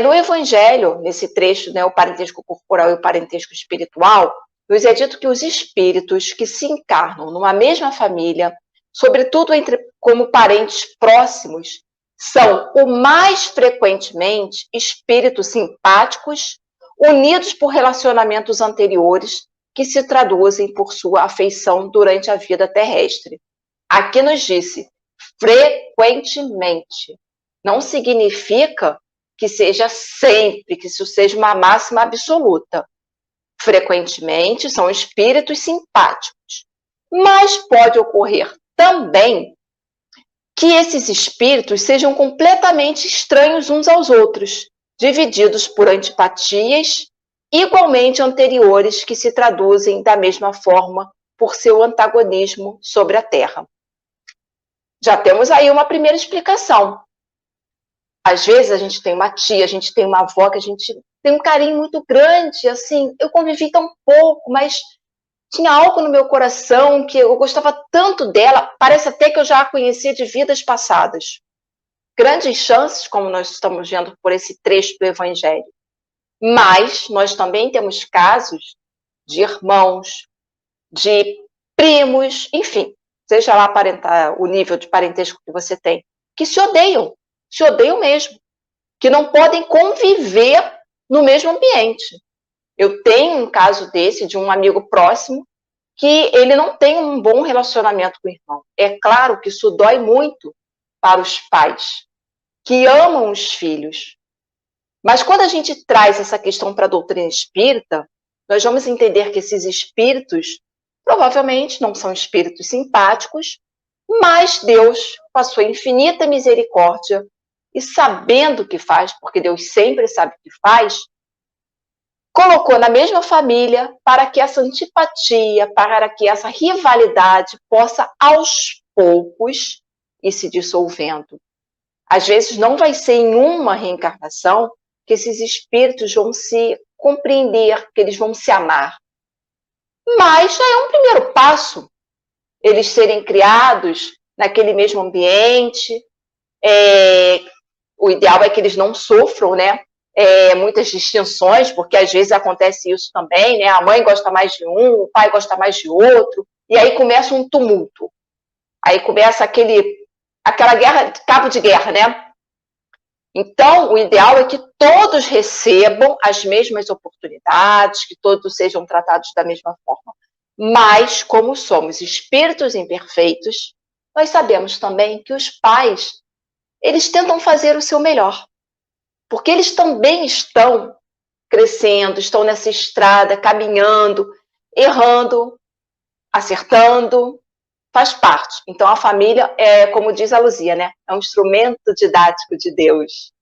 No Evangelho, nesse trecho, né, o parentesco corporal e o parentesco espiritual, nos é dito que os espíritos que se encarnam numa mesma família, sobretudo como parentes próximos, são, o mais frequentemente, espíritos simpáticos, unidos por relacionamentos anteriores, que se traduzem por sua afeição durante a vida terrestre. Aqui nos disse, frequentemente. Não significa que seja sempre, que isso seja uma máxima absoluta. Frequentemente são espíritos simpáticos. Mas pode ocorrer também que esses espíritos sejam completamente estranhos uns aos outros, divididos por antipatias igualmente anteriores que se traduzem da mesma forma por seu antagonismo sobre a Terra. Já temos aí uma primeira explicação. Às vezes a gente tem uma tia, a gente tem uma avó que a gente tem um carinho muito grande, assim, eu convivi tão pouco, mas tinha algo no meu coração que eu gostava tanto dela, parece até que eu já a conhecia de vidas passadas. Grandes chances, como nós estamos vendo por esse trecho do Evangelho. Mas nós também temos casos de irmãos, de primos, enfim, seja lá o nível de parentesco que você tem, que se odeiam mesmo, que não podem conviver no mesmo ambiente. Eu tenho um caso desse, de um amigo próximo, que ele não tem um bom relacionamento com o irmão. É claro que isso dói muito para os pais, que amam os filhos. Mas quando a gente traz essa questão para a doutrina espírita, nós vamos entender que esses espíritos provavelmente não são espíritos simpáticos, mas Deus, com a sua infinita misericórdia, e sabendo o que faz, porque Deus sempre sabe o que faz, colocou na mesma família para que essa antipatia, para que essa rivalidade possa, aos poucos, ir se dissolvendo. Às vezes não vai ser em uma reencarnação que esses espíritos vão se compreender, que eles vão se amar. Mas já é um primeiro passo, eles serem criados naquele mesmo ambiente. O ideal é que eles não sofram, né? Muitas distinções, porque às vezes acontece isso também, né? A mãe gosta mais de um, o pai gosta mais de outro, e aí começa um tumulto. Aí começa aquela guerra, cabo de guerra, né? Então, o ideal é que todos recebam as mesmas oportunidades, que todos sejam tratados da mesma forma. Mas, como somos espíritos imperfeitos, nós sabemos também que os pais, eles tentam fazer o seu melhor. Porque eles também estão crescendo, estão nessa estrada, caminhando, errando, acertando, faz parte. Então, a família é, como diz a Luzia, né? É um instrumento didático de Deus.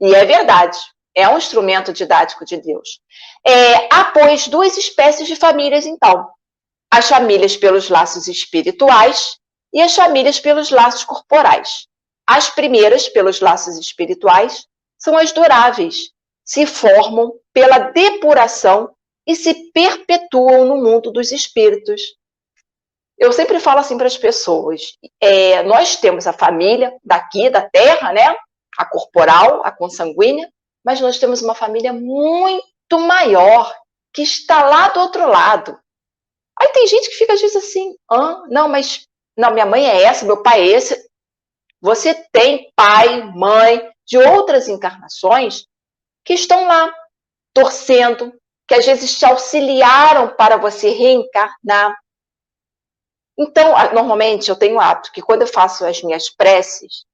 E é verdade, é um instrumento didático de Deus. Há, pois, duas espécies de famílias, então. As famílias pelos laços espirituais e as famílias pelos laços corporais. As primeiras, pelos laços espirituais, são as duráveis, se formam pela depuração e se perpetuam no mundo dos espíritos. Eu sempre falo assim para as pessoas, nós temos a família daqui, da Terra, né? A corporal, a consanguínea, mas nós temos uma família muito maior, que está lá do outro lado. Aí tem gente que fica às vezes assim, não, minha mãe é essa, meu pai é esse. Você tem pai, mãe de outras encarnações que estão lá, torcendo, que às vezes te auxiliaram para você reencarnar. Então, normalmente, eu tenho o hábito que quando eu faço as minhas preces,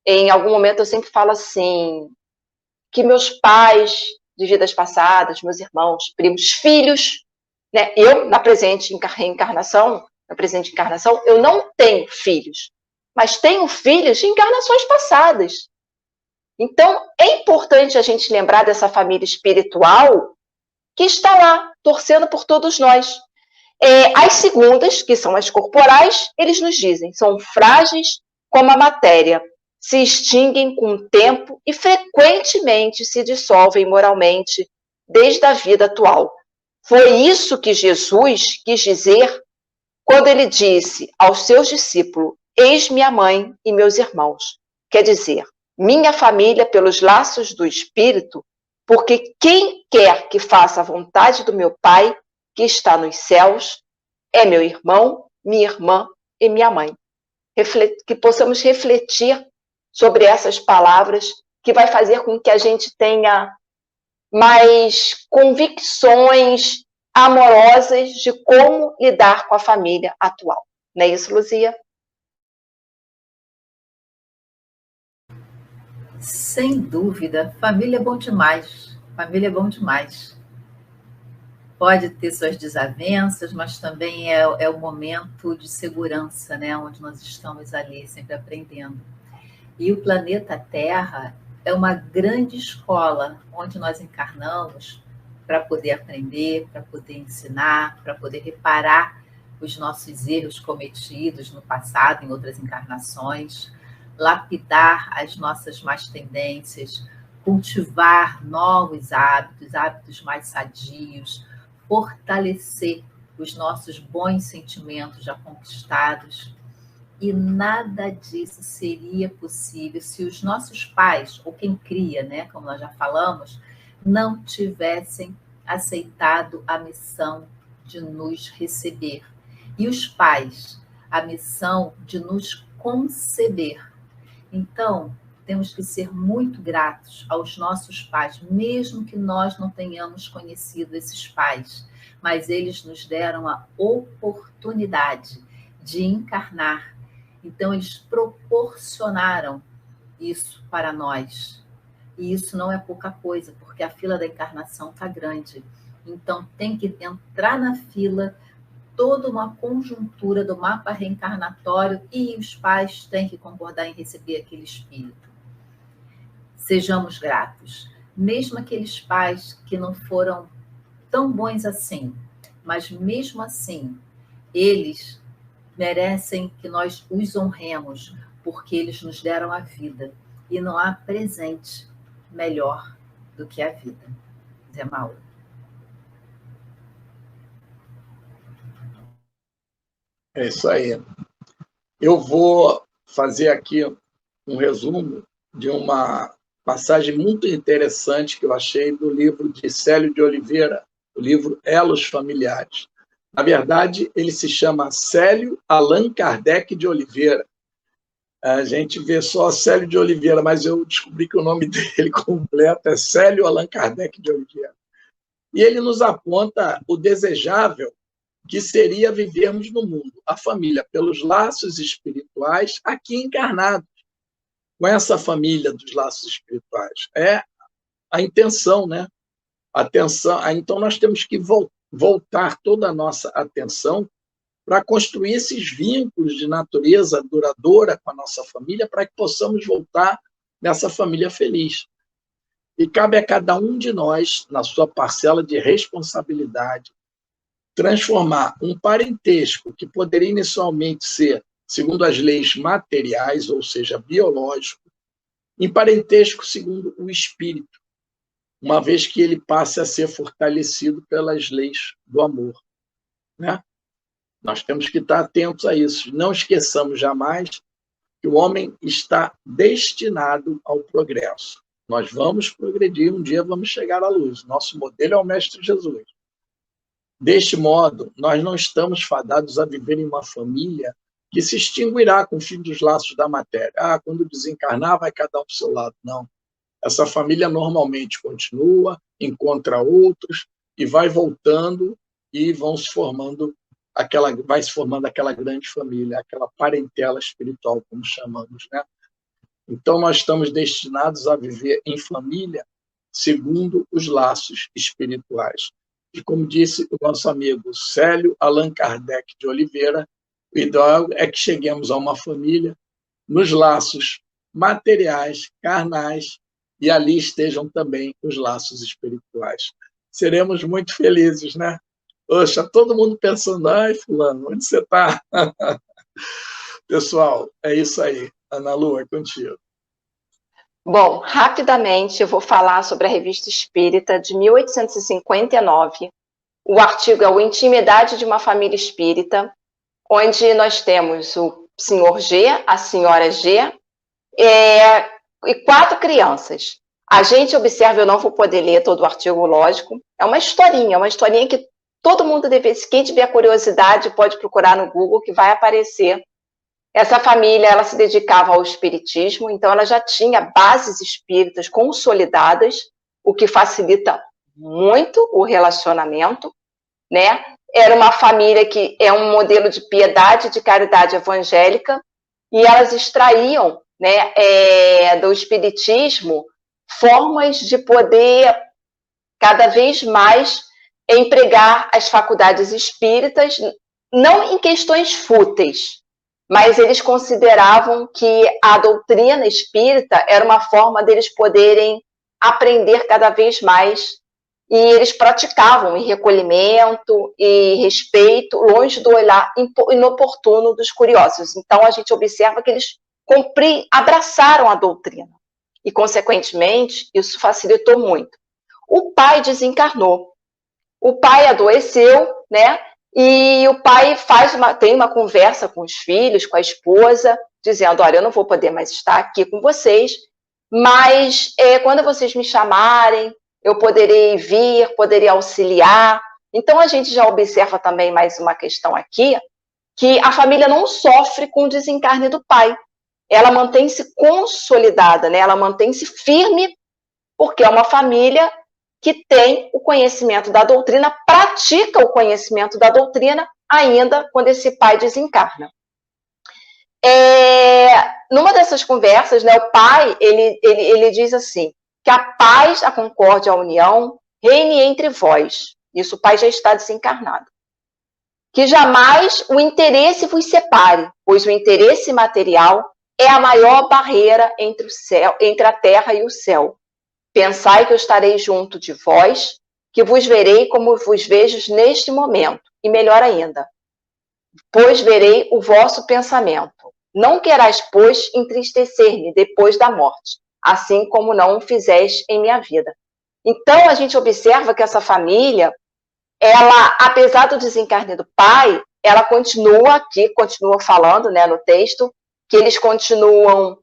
em algum momento eu sempre falo assim, que meus pais de vidas passadas, meus irmãos, primos, filhos, né? Eu, na presente encarnação, eu não tenho filhos, mas tenho filhos de encarnações passadas. Então, é importante a gente lembrar dessa família espiritual que está lá, torcendo por todos nós. As segundas, que são as corporais, eles nos dizem, são frágeis como a matéria, se extinguem com o tempo e frequentemente se dissolvem moralmente desde a vida atual. Foi isso que Jesus quis dizer quando ele disse aos seus discípulos: eis minha mãe e meus irmãos. Quer dizer, minha família pelos laços do Espírito, porque quem quer que faça a vontade do meu Pai, que está nos céus, é meu irmão, minha irmã e minha mãe. Que possamos refletir sobre essas palavras, que vai fazer com que a gente tenha mais convicções amorosas de como lidar com a família atual. Não é isso, Luzia? Sem dúvida, família é bom demais. Família é bom demais. Pode ter suas desavenças, mas também é o momento de segurança, né? Onde nós estamos ali sempre aprendendo. E o planeta Terra é uma grande escola onde nós encarnamos para poder aprender, para poder ensinar, para poder reparar os nossos erros cometidos no passado, em outras encarnações, lapidar as nossas más tendências, cultivar novos hábitos, hábitos mais sadios, fortalecer os nossos bons sentimentos já conquistados. E nada disso seria possível se os nossos pais, ou quem cria, né, como nós já falamos, não tivessem aceitado a missão de nos receber. E os pais, a missão de nos conceber. Então, temos que ser muito gratos aos nossos pais, mesmo que nós não tenhamos conhecido esses pais, mas eles nos deram a oportunidade de encarnar. Então, eles proporcionaram isso para nós. E isso não é pouca coisa, porque a fila da encarnação está grande. Então, tem que entrar na fila toda uma conjuntura do mapa reencarnatório e os pais têm que concordar em receber aquele espírito. Sejamos gratos. Mesmo aqueles pais que não foram tão bons assim, mas mesmo assim, eles merecem que nós os honremos, porque eles nos deram a vida. E não há presente melhor do que a vida. Zé Mauro. É isso aí. Eu vou fazer aqui um resumo de uma passagem muito interessante que eu achei do livro de Célio de Oliveira, o livro Elos Familiares. Na verdade, ele se chama Célio Allan Kardec de Oliveira. A gente vê só Célio de Oliveira, mas eu descobri que o nome dele completo é Célio Allan Kardec de Oliveira. E ele nos aponta o desejável que seria vivermos no mundo, a família, pelos laços espirituais aqui encarnados, com essa família dos laços espirituais. É a intenção, né? Então, nós temos que voltar toda a nossa atenção para construir esses vínculos de natureza duradoura com a nossa família, para que possamos voltar nessa família feliz. E cabe a cada um de nós, na sua parcela de responsabilidade, transformar um parentesco que poderia inicialmente ser, segundo as leis materiais, ou seja, biológico, em parentesco segundo o espírito, uma vez que ele passe a ser fortalecido pelas leis do amor, né? Nós temos que estar atentos a isso. Não esqueçamos jamais que o homem está destinado ao progresso. Nós vamos progredir, um dia vamos chegar à luz. Nosso modelo é o Mestre Jesus. Deste modo, nós não estamos fadados a viver em uma família que se extinguirá com o fim dos laços da matéria. Quando desencarnar, vai cada um para o seu lado. Não. Essa família normalmente continua, encontra outros e vai voltando e vai se formando aquela grande família, aquela parentela espiritual, como chamamos, né? Então, nós estamos destinados a viver em família segundo os laços espirituais. E como disse o nosso amigo Célio Allan Kardec de Oliveira, o ideal é que cheguemos a uma família nos laços materiais, carnais, e ali estejam também os laços espirituais. Seremos muito felizes, né? Poxa, todo mundo pensando, fulano, onde você está? Pessoal, é isso aí. Ana Lu, é contigo. Bom, rapidamente eu vou falar sobre a Revista Espírita de 1859. O artigo é o Intimidade de uma Família Espírita. onde nós temos o senhor G, a senhora G, e 4 crianças. A gente observa, eu não vou poder ler todo o artigo, lógico, é uma historinha que todo mundo deve, quem tiver curiosidade pode procurar no Google, que vai aparecer. Essa família, ela se dedicava ao espiritismo, então ela já tinha bases espíritas consolidadas, o que facilita muito o relacionamento, né? Era uma família que é um modelo de piedade, de caridade evangélica, e elas extraíam, né, do espiritismo formas de poder cada vez mais empregar as faculdades espíritas, não em questões fúteis, mas eles consideravam que a doutrina espírita era uma forma deles poderem aprender cada vez mais, e eles praticavam em recolhimento e respeito, longe do olhar inoportuno dos curiosos. Então, a gente observa que eles abraçaram a doutrina, e, consequentemente, isso facilitou muito. O pai desencarnou, o pai adoeceu, né? E o pai tem uma conversa com os filhos, com a esposa, dizendo, olha, eu não vou poder mais estar aqui com vocês, mas quando vocês me chamarem, eu poderei vir, poderei auxiliar. Então, a gente já observa também mais uma questão aqui, que a família não sofre com o desencarne do pai. Ela mantém-se consolidada, né? Ela mantém-se firme, porque é uma família que tem o conhecimento da doutrina, pratica o conhecimento da doutrina, ainda quando esse pai desencarna. Numa dessas conversas, né, o pai, ele diz assim, que a paz, a concórdia, a união, reine entre vós. Isso o pai já está desencarnado. Que jamais o interesse vos separe, pois o interesse material é a maior barreira entre a terra e o céu. Pensai que eu estarei junto de vós, que vos verei como vos vejo neste momento, e melhor ainda, pois verei o vosso pensamento. Não querais, pois, entristecer-me depois da morte, assim como não o fizeste em minha vida. Então, a gente observa que essa família, ela, apesar do desencarne do pai, ela continua falando, né, no texto, que eles continuam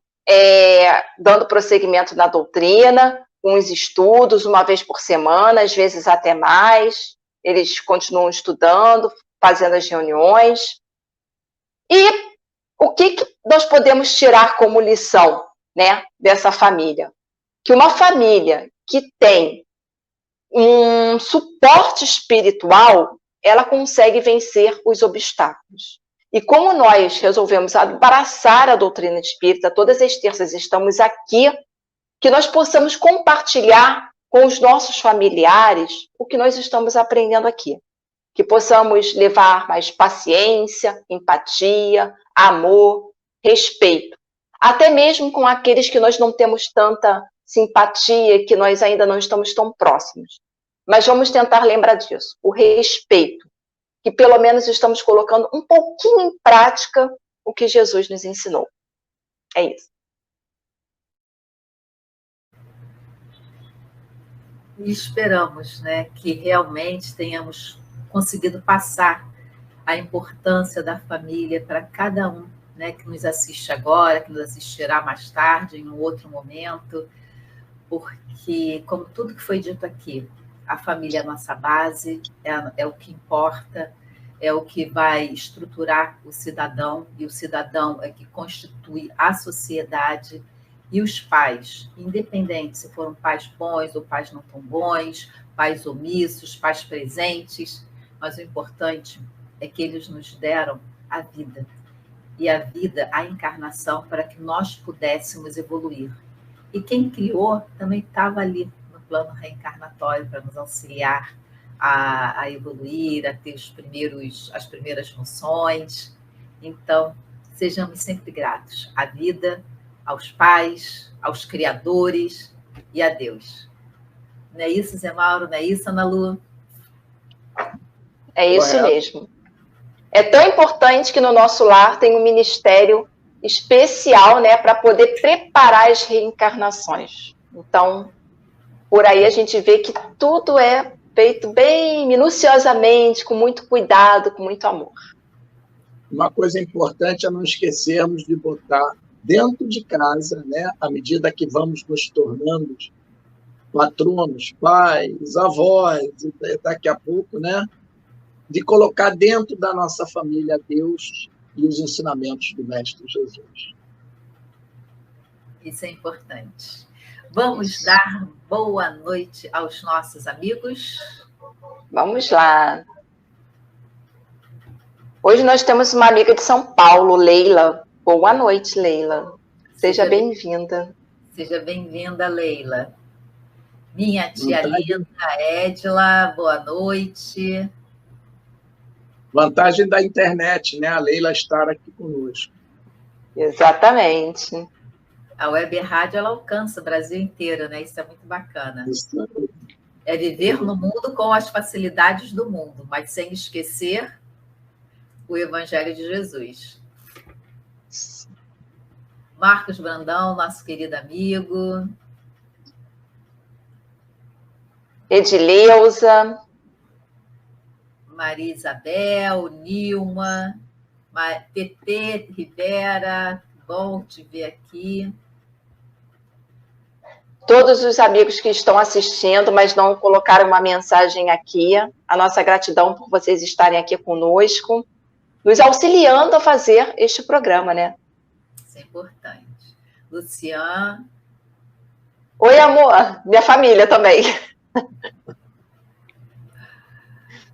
dando prosseguimento na doutrina, com os estudos, uma vez por semana, às vezes até mais. Eles continuam estudando, fazendo as reuniões. E o que nós podemos tirar como lição, né, dessa família? Que uma família que tem um suporte espiritual, ela consegue vencer os obstáculos. E como nós resolvemos abraçar a doutrina espírita, todas as terças estamos aqui, que nós possamos compartilhar com os nossos familiares o que nós estamos aprendendo aqui. Que possamos levar mais paciência, empatia, amor, respeito. Até mesmo com aqueles que nós não temos tanta simpatia, que nós ainda não estamos tão próximos. Mas vamos tentar lembrar disso. O respeito. Que pelo menos estamos colocando um pouquinho em prática o que Jesus nos ensinou. É isso. E esperamos, né, que realmente tenhamos conseguido passar a importância da família para cada um, né, que nos assiste agora, que nos assistirá mais tarde, em um outro momento, porque, como tudo que foi dito aqui, a família é a nossa base, é o que importa, é o que vai estruturar o cidadão, e o cidadão é que constitui a sociedade. E os pais, independente se foram pais bons ou pais não tão bons, pais omissos, pais presentes, mas o importante é que eles nos deram a vida. E a vida, a encarnação, para que nós pudéssemos evoluir. E quem criou também estava ali no plano reencarnatório para nos auxiliar a evoluir, a ter as primeiras noções. Então, sejamos sempre gratos à vida, aos pais, aos criadores e a Deus. Não é isso, Zé Mauro? Não é isso, Ana Lu? É isso mesmo. É tão importante que no nosso lar tem um ministério especial, né, para poder preparar as reencarnações. Então, por aí a gente vê que tudo é feito bem minuciosamente, com muito cuidado, com muito amor. Uma coisa importante é não esquecermos de botar dentro de casa, né, à medida que vamos nos tornando patronos, pais, avós, e daqui a pouco, né, de colocar dentro da nossa família Deus e os ensinamentos do Mestre Jesus. Isso é importante. Vamos dar boa noite aos nossos amigos? Vamos lá. Hoje nós temos uma amiga de São Paulo, Leila. Boa noite, Leila. Seja bem-vinda. Seja bem-vinda, Leila. Minha tia linda, Edila, boa noite. Vantagem da internet, né? A Leila estar aqui conosco. Exatamente. A web rádio, ela alcança o Brasil inteiro, né? Isso é muito bacana. Isso. É viver no mundo com as facilidades do mundo, mas sem esquecer o Evangelho de Jesus. Marcos Brandão, nosso querido amigo. Edileuza. Maria Isabel, Nilma, TT Rivera, bom te ver aqui. Todos os amigos que estão assistindo, mas não colocaram uma mensagem aqui, a nossa gratidão por vocês estarem aqui conosco, nos auxiliando a fazer este programa, né? Isso é importante. Luciane. Oi, amor. Minha família também.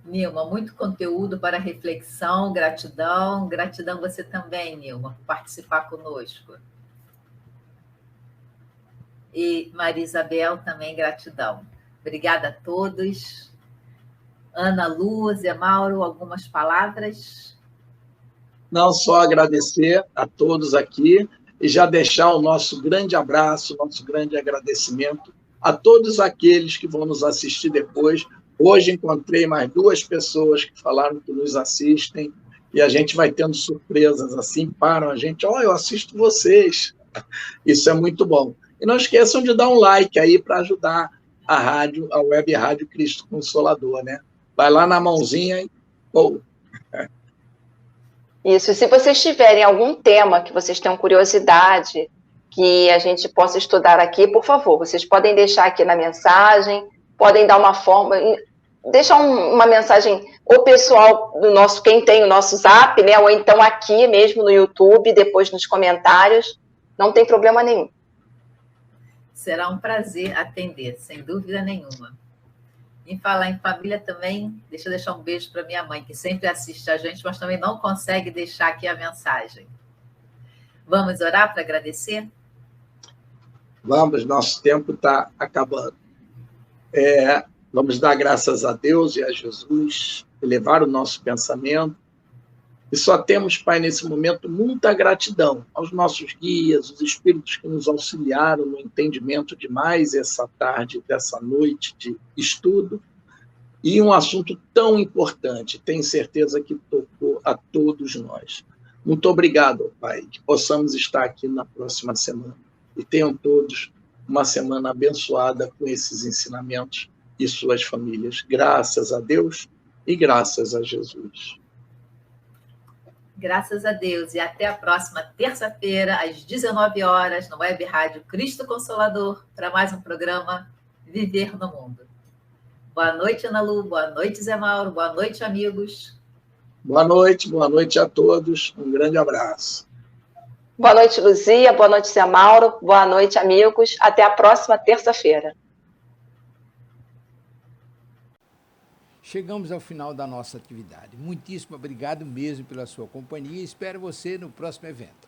Nilma, muito conteúdo para reflexão, gratidão. Gratidão você também, Nilma, por participar conosco. E Maria Isabel também, gratidão. Obrigada a todos. Ana Luz e Mauro, algumas palavras? Não, só agradecer a todos aqui e já deixar o nosso grande abraço, nosso grande agradecimento a todos aqueles que vão nos assistir depois. Hoje encontrei mais 2 pessoas que falaram que nos assistem e a gente vai tendo surpresas assim, param a gente, eu assisto vocês. Isso é muito bom. E não esqueçam de dar um like aí para ajudar a rádio, a Web Rádio Cristo Consolador, né? Vai lá na mãozinha e... Isso, se vocês tiverem algum tema que vocês tenham curiosidade, que a gente possa estudar aqui, por favor, vocês podem deixar aqui na mensagem, podem dar uma forma, deixar uma mensagem, ou pessoal do nosso, quem tem o nosso Zap, né, ou então aqui mesmo no YouTube, depois nos comentários, não tem problema nenhum. Será um prazer atender, sem dúvida nenhuma. Em falar em família também, deixa eu deixar um beijo para minha mãe, que sempre assiste a gente, mas também não consegue deixar aqui a mensagem. Vamos orar para agradecer? Vamos, nosso tempo está acabando. Vamos dar graças a Deus e a Jesus, elevar o nosso pensamento. E só temos, Pai, nesse momento, muita gratidão aos nossos guias, os espíritos que nos auxiliaram no entendimento de mais essa tarde, dessa noite de estudo, e um assunto tão importante, tenho certeza que tocou a todos nós. Muito obrigado, Pai, que possamos estar aqui na próxima semana. E tenham todos uma semana abençoada com esses ensinamentos e suas famílias. Graças a Deus e graças a Jesus. Graças a Deus. E até a próxima terça-feira, às 19 horas, no Web Rádio Cristo Consolador, para mais um programa Viver no Mundo. Boa noite, Ana Lu. Boa noite, Zé Mauro. Boa noite, amigos. Boa noite a todos. Um grande abraço. Boa noite, Luzia. Boa noite, Zé Mauro. Boa noite, amigos. Até a próxima terça-feira. Chegamos ao final da nossa atividade. Muitíssimo obrigado mesmo pela sua companhia e espero você no próximo evento.